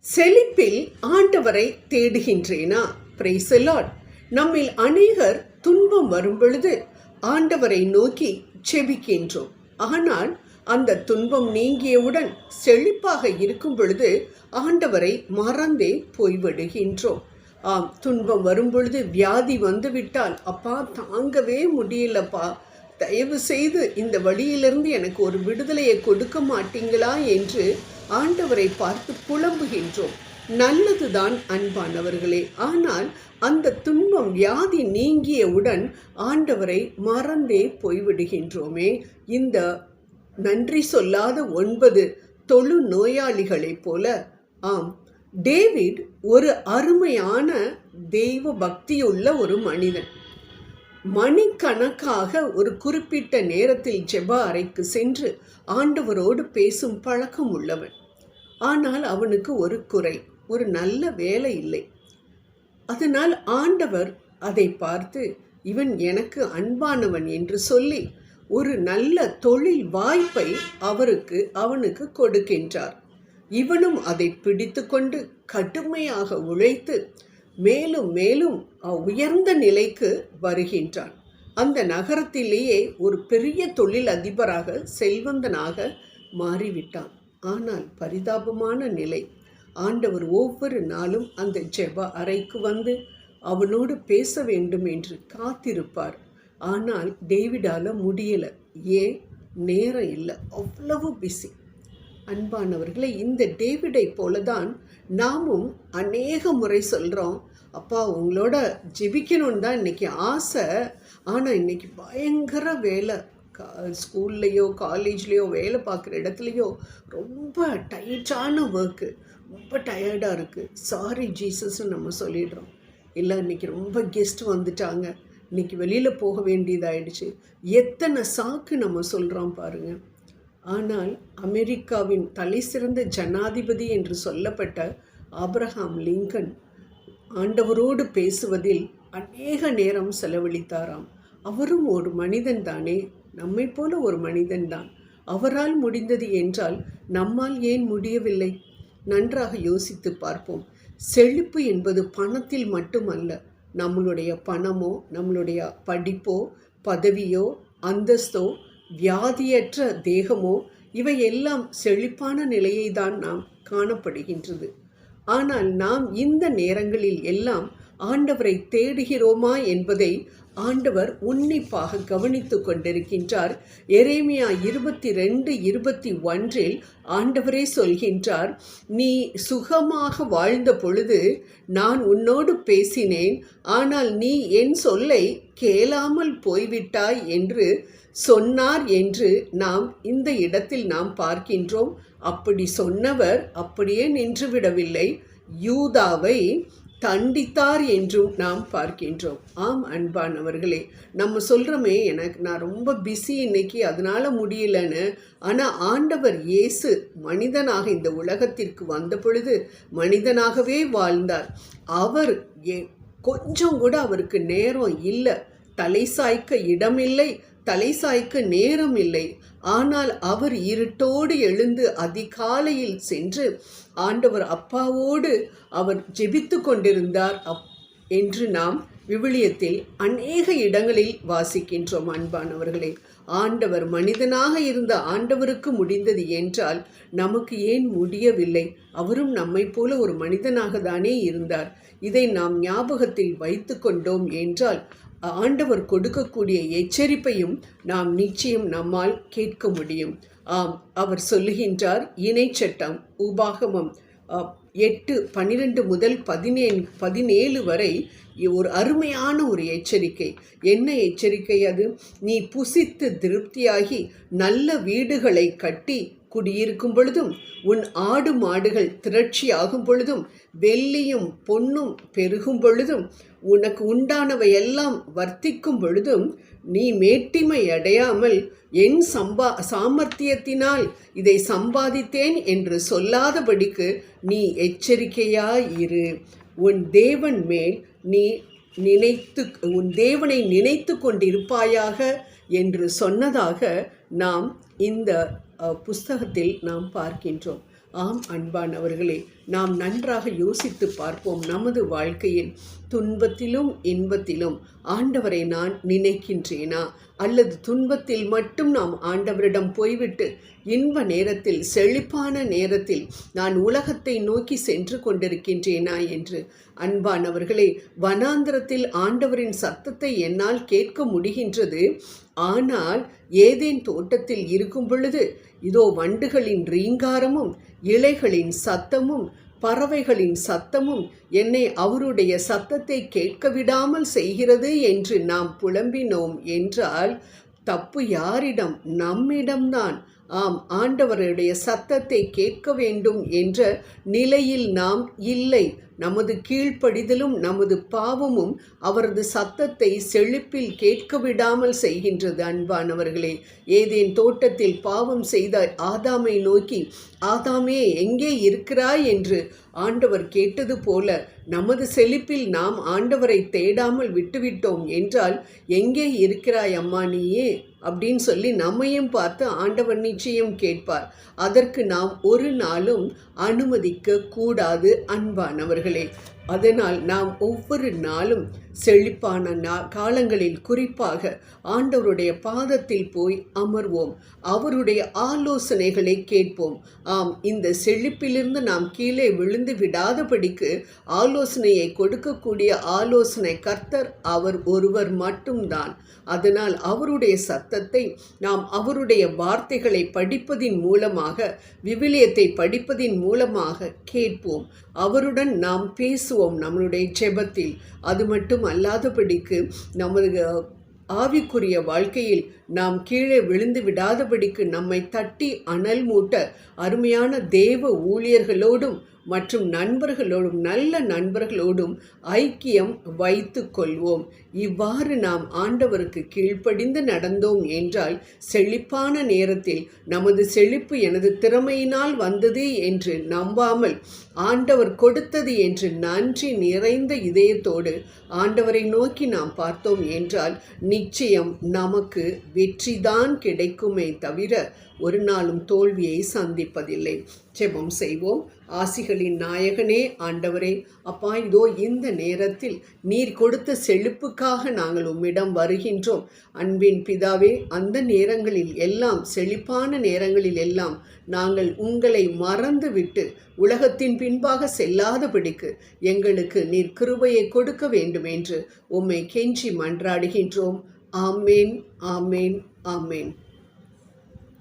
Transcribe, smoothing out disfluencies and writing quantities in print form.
செழிப்பில் ஆண்டவரை தேடுகின்றேனா? Praise the Lord. நம்மில் அநேகர் துன்பம் வரும் பொழுது ஆண்டவரை நோக்கி செபிக்கின்றோம். ஆனால் அந்த துன்பம் நீங்கியவுடன் செழிப்பாக இருக்கும் பொழுது ஆண்டவரை மறந்தே போய்விடுகின்றோம். துன்பம் வரும் பொழுது வியாதி வந்துவிட்டால், அப்பா தாங்கவே முடியலப்பா, தயவு செய்து இந்த வழியிலிருந்து எனக்கு ஒரு விடுதலையை கொடுக்க மாட்டீங்களா என்று ஆண்டவரை பார்த்து புலம்புகின்றோம். நல்லதுதான் அன்பானவர்களே. ஆனால் அந்த துன்பம் வியாதி நீங்கியவுடன் ஆண்டவரை மறந்தே போய்விடுகின்றோமே. இந்த நன்றி சொல்லாத 9 தொழு நோயாளிகளைப் போல. டேவிட் ஒரு அருமையான தெய்வ பக்தியுள்ள ஒரு மனிதன். மணிக்கணக்காக ஒரு குறிப்பிட்ட நேரத்தில் ஜெப அறைக்கு சென்று ஆண்டவரோடு பேசும் பழக்கம் உள்ளவன். ஆனால் அவனுக்கு ஒரு குறை, ஒரு நல்ல வேலை இல்லை. அதனால் ஆண்டவர் அதை பார்த்து, இவன் எனக்கு அன்பானவன் என்று சொல்லி ஒரு நல்ல தொழில் வாய்ப்பை அவனுக்கு கொடுக்கின்றார். இவனும் அதை பிடித்து கொண்டு கடுமையாக உழைத்து மேலும் மேலும் உயர்ந்த நிலைக்கு வருகின்றான். அந்த நகரத்திலேயே ஒரு பெரிய தொழில் அதிபராக, செல்வந்தனாக மாறிவிட்டான். ஆனால் பரிதாபமான நிலை. ஆண்டவர் ஒவ்வொரு நாளும் அந்த ஜெப அறைக்கு வந்து அவனோடு பேச வேண்டும் என்று காத்திருப்பார். ஆனால் டேவிடால முடியல. ஏன்? நேரம் இல்லை, அவ்வளவு பிஸி. அன்பானவர்களை, இந்த டேவிடை போலதான் நாமும் அநேக முறை சொல்கிறோம், அப்பா உங்களோட ஜெபிக்கணும்னு தான் இன்றைக்கி ஆசை, ஆனால் இன்றைக்கி பயங்கர வேலை, ஸ்கூல்லையோ காலேஜ்லேயோ வேலை பார்க்குற இடத்துலையோ ரொம்ப டைட்டான ஒர்க்கு, ரொம்ப டயர்டாக இருக்குது, சாரி ஜீசஸ்ன்னு நம்ம சொல்லிடுறோம். இல்லை, இன்றைக்கி ரொம்ப கெஸ்ட் வந்துட்டாங்க, இன்றைக்கி வெளியில் போக வேண்டியதாயிடுச்சு, எத்தனை சாக்கு நம்ம சொல்கிறோம் பாருங்கள். ஆனால் அமெரிக்காவின் தலை சிறந்த ஜனாதிபதி என்று சொல்லப்பட்ட ஆபிரகாம் லிங்கன் ஆண்டவரோடு பேசுவதில் அநேக நேரம் செலவழித்தாராம். அவரும் ஒரு மனிதன் தானே, நம்மை போல ஒரு மனிதன்தான். அவரால் முடிந்தது என்றால் நம்மால் ஏன் முடியவில்லை? நன்றாக யோசித்து பார்ப்போம். செழிப்பு என்பது பணத்தில் மட்டுமல்ல. நம்மளுடைய பணமோ, நம்மளுடைய படிப்போ, பதவியோ, அந்தஸ்தோ, வியாதியற்ற தேகமோ, இவை எல்லாம் செழிப்பான நிலையை தான் நாம் காணப்படுகின்றது. ஆனால் நாம் இந்த நேரங்களில் எல்லாம் ஆண்டவரை தேடுகிறோமா என்பதை ஆண்டவர் உன்னிப்பாக கவனித்து கொண்டிருக்கின்றார். எரேமியா 22:21 ஆண்டவரே சொல்கின்றார், நீ சுகமாக வாழ்ந்த பொழுது நான் உன்னோடு பேசினேன், ஆனால் நீ என் சொல்லை கேளாமல் போய்விட்டாய் என்று சொன்னார் என்று நாம் இந்த இடத்தில் நாம் பார்க்கின்றோம். அப்படி சொன்னவர் அப்படியே நின்றுவிடவில்லை, யூதாவை தண்டித்தார் என்றும் நாம் பார்க்கின்றோம். அன்பானவர்களே, நம்ம சொல்கிறோமே, நான் ரொம்ப பிஸி இன்னைக்கு, அதனால் முடியலன்னு. ஆனால் ஆண்டவர் இயேசு மனிதனாக இந்த உலகத்திற்கு வந்த பொழுது மனிதனாகவே வாழ்ந்தார். அவர் கொஞ்சம் கூட அவருக்கு நேரம் இல்லை, தலை சாய்க்க இடமில்லை, தலை சாய்க்க நேரம் இல்லை. ஆனால் அவர் இருட்டோடு எழுந்து அதிகாலையில் சென்று ஆண்டவர் அப்பாவோடு அவர் ஜெபித்து கொண்டிருந்தார் என்று நாம் விவிலியத்தில் அநேக இடங்களில் வாசிக்கின்றோம். அன்பானவர்களே, ஆண்டவர் மனிதனாக இருந்த ஆண்டவருக்கு முடிந்தது என்றால் நமக்கு ஏன் முடியவில்லை? அவரும் நம்மை போல ஒரு மனிதனாக தானே இருந்தார். இதை நாம் ஞாபகத்தில் வைத்து கொண்டோம் என்றால் ஆண்டவர் கொடுக்கக்கூடிய எச்சரிப்பையும் நாம் நிச்சயம் நம்மால் கேட்க முடியும். அவர் சொல்லுகின்றார், இணைச்சட்டம் உபாகமம் 8:12 முதல் 17 வரை ஒரு அருமையான ஒரு எச்சரிக்கை. என்ன எச்சரிக்கை அது? நீ புசித்து திருப்தியாகி நல்ல வீடுகளை கட்டி குடியிருக்கும் பொழுதும், உன் ஆடு மாடுகள் திரட்சியாகும் பொழுதும், வெள்ளியும் பொன்னும் பெருகும் பொழுதும், உனக்கு உண்டானவை எல்லாம் வர்த்திக்கும் பொழுதும், நீ மேட்டிமை அடையாமல் என் சாமர்த்தியத்தினால் இதை சம்பாதித்தேன் என்று சொல்லாதபடிக்கு நீ எச்சரிக்கையாயிரு. உன் தேவன் மேல் நீ உன் தேவனை நினைத்து கொண்டிருப்பாயாக என்று சொன்னதாக நாம் இந்த புஸ்தகத்தில் நாம் பார்க்கின்றோம். ஆம் அன்பானவர்களே, நாம் நன்றாக யோசித்து பார்ப்போம். நமது வாழ்க்கையில் துன்பத்திலும் இன்பத்திலும் ஆண்டவரை நான் நினைக்கின்றேனா, அல்லது துன்பத்தில் மட்டும் நாம் ஆண்டவரிடம் போய்விட்டு இன்ப நேரத்தில், செழிப்பான நேரத்தில் நான் உலகத்தை நோக்கி சென்று கொண்டிருக்கின்றேனா என்று. அன்பானவர்களே, வனாந்திரத்தில் ஆண்டவரின் சத்தத்தை என்னால் கேட்க முடிகின்றது. ஆனால் ஏதேன் தோட்டத்தில் இருக்கும் பொழுது இதோ வண்டுகளின் ரீங்காரமும் இலைகளின் சத்தமும் பறவைகளின் சத்தமும் என்னை அவருடைய சத்தத்தை கேட்க விடாமல் செய்கிறது என்று நாம் புலம்பினோம் என்றால் தப்பு யாரிடம்? நம்மிடம்தான். ஆம், ஆண்டவருடைய சத்தத்தை கேட்க வேண்டும் என்ற நிலையில் நாம் இல்லை. நமது கீழ்ப்படிதலும் நமது பாவமும் அவரது சத்தத்தை செழிப்பில் கேட்க விடாமல் செய்கின்றது. அன்பானவர்களே, ஏதேன் தோட்டத்தில் பாவம் செய்த ஆதாமை நோக்கி, ஆதாமே எங்கே இருக்கிறாய் என்று ஆண்டவர் கேட்டது போல நமது செழிப்பில் நாம் ஆண்டவரை தேடாமல் விட்டுவிட்டோம் என்றால், எங்கே இருக்கிறாய் அம்மா நீயே அப்படின்னு சொல்லி நம்மையும் பார்த்து ஆண்டவர் நிச்சயம் கேட்பார். அதற்கு நாம் ஒரு நாளும் அனுமதிக்க கூடாது அன்பானவர்களே. அதனால் நாம் ஒவ்வொரு நாளும் செழிப்பான காலங்களில் குறிப்பாக ஆண்டவருடைய பாதத்தில் போய் அமர்வோம், அவருடைய ஆலோசனைகளை கேட்போம். ஆம், இந்த செழிப்பிலிருந்து நாம் கீழே விழுந்து விடாதபடிக்கு ஆலோசனையை கொடுக்கக்கூடிய ஆலோசனை கர்த்தர் அவர் ஒருவர் மட்டும்தான். அதனால் அவருடைய சத்தத்தை நாம் அவருடைய வார்த்தைகளை படிப்பதின் மூலமாக, விவிலியத்தை படிப்பதின் மூலமாக கேட்போம். அவருடன் நாம் பேசுவோம் நம்மளுடைய ஜெபத்தில். அது மட்டும் அல்லாதபடிக்கு நமது ஆவிக்குரிய வாழ்க்கையில் நாம் கீழே விழுந்து விடாதபடிக்கு நம்மை தட்டி அனல் மூட்ட அருமையான தேவ ஊழியர்களோடும் மற்றும் நண்பர்களோடும், நல்ல நண்பர்களோடும் ஐக்கியம் வைத்து கொள்வோம். இவ்வாறு நாம் ஆண்டவருக்கு கீழ்ப்படிந்து நடந்தோம் என்றால் செழிப்பான நேரத்தில் நமது செழிப்பு எனது திறமையினால் வந்தது என்று நம்பாமல் ஆண்டவர் கொடுத்தது என்று நன்றி நிறைந்த இதயத்தோடு ஆண்டவரை நோக்கி நாம் பார்த்தோம் என்றால் நிச்சயம் நமக்கு வெற்றிதான் கிடைக்குமே தவிர ஒரு நாளும் தோல்வியை சந்திப்பதில்லை. ஜெபம் செய்வோம். ஆசிகளின் நாயகனே ஆண்டவரே, அப்பா, இதோ இந்த நேரத்தில் நீர் கொடுத்த செழிப்புக்காக நாங்கள் உம்மிடம் வருகின்றோம். அன்பின் பிதாவே, அந்த நேரங்களில் எல்லாம், செழிப்பான நேரங்களில் எல்லாம் நாங்கள் உங்களை மறந்துவிட்டு உலகத்தின் பின்பாக செல்லாதபடிக்கு எங்களுக்கு நீர் கிருபையை கொடுக்க வேண்டும் என்று உம்மை கெஞ்சி மன்றாடுகின்றோம். ஆமேன், ஆமேன், ஆமேன்.